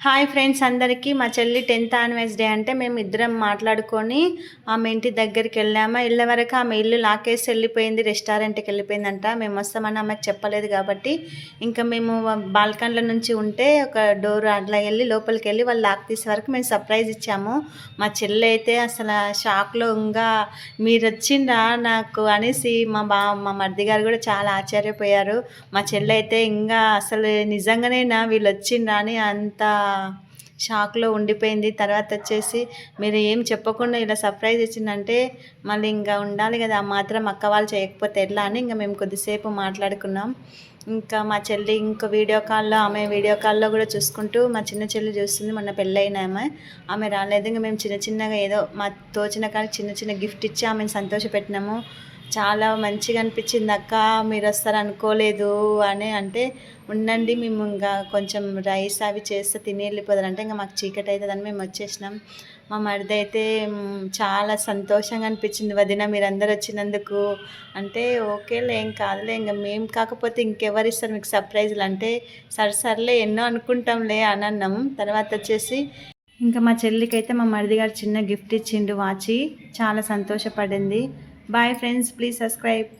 Hi friends అందరికీ. మా చెల్లి 10th యానివర్సరీ అంటే మేము ఇద్దరం మాట్లాడుకొని ఆమె ఇంటి దగ్గరికి వెళ్ళాము. వెళ్ళే వరకు ఆమె ఇల్లు లాకేసి వెళ్ళిపోయింది, రెస్టారెంట్కి వెళ్ళిపోయిందంట. మేము వస్తామని ఆమెకు చెప్పలేదు కాబట్టి ఇంకా మేము బాల్కన్ల నుంచి ఉంటే ఒక డోర్ అట్లా వెళ్ళి లోపలికి వెళ్ళి వాళ్ళు లాక్ తీసే వరకు మేము సర్ప్రైజ్ ఇచ్చాము. మా చెల్లి అయితే అసలు షాక్లో ఇంకా మీరు వచ్చిండ్రా నాకు అనేసి మా మరిది గారు కూడా చాలా ఆశ్చర్యపోయారు. మా చెల్లి అయితే ఇంకా అసలు నిజంగానేనా వీళ్ళు వచ్చిండ్రా అని అంత షాక్లో ఉండిపోయింది. తర్వాత వచ్చేసి మీరు ఏం చెప్పకుండా ఇలా సర్ప్రైజ్ ఇచ్చిందంటే మళ్ళీ ఇంకా ఉండాలి కదా, ఆ మాత్రం అక్క వాళ్ళు చేయకపోతే ఎట్లా అని ఇంకా మేము కొద్దిసేపు మాట్లాడుకున్నాం. ఇంకా మా చెల్లి ఇంకో ఆమె వీడియో కాల్లో కూడా చూసుకుంటూ మా చిన్న చెల్లి చూస్తుంది. మొన్న పెళ్ళైన ఆమె రాలేదు. ఇంకా మేము చిన్న చిన్నగా ఏదో మా తోచిన కానీ చిన్న చిన్న గిఫ్ట్ ఇచ్చి ఆమెను సంతోషపెట్టినాము. చాలా మంచిగా అనిపించింది. అక్క మీరు వస్తారు అనుకోలేదు అని అంటే, ఉండండి మేము ఇంకా కొంచెం రైస్ అవి చేస్తే తిని వెళ్ళిపోతారంటే ఇంకా మాకు చీకటి అవుతుందని మేము వచ్చేసినాం. మా మరిది అయితే చాలా సంతోషంగా అనిపించింది, వదిన మీరందరూ వచ్చినందుకు అంటే. ఓకేలే ఏం కాదులే, ఇంకా మేము కాకపోతే ఇంకెవరు ఇస్తారు మీకు సర్ప్రైజులు అంటే, సర్లే ఎన్నో అనుకుంటాంలే అని అన్నాం. తర్వాత వచ్చేసి ఇంకా మా చెల్లికి అయితే మా మరిది గారు చిన్న గిఫ్ట్ ఇచ్చిండు, వాచి. చాలా సంతోషపడింది. Bye friends, please subscribe.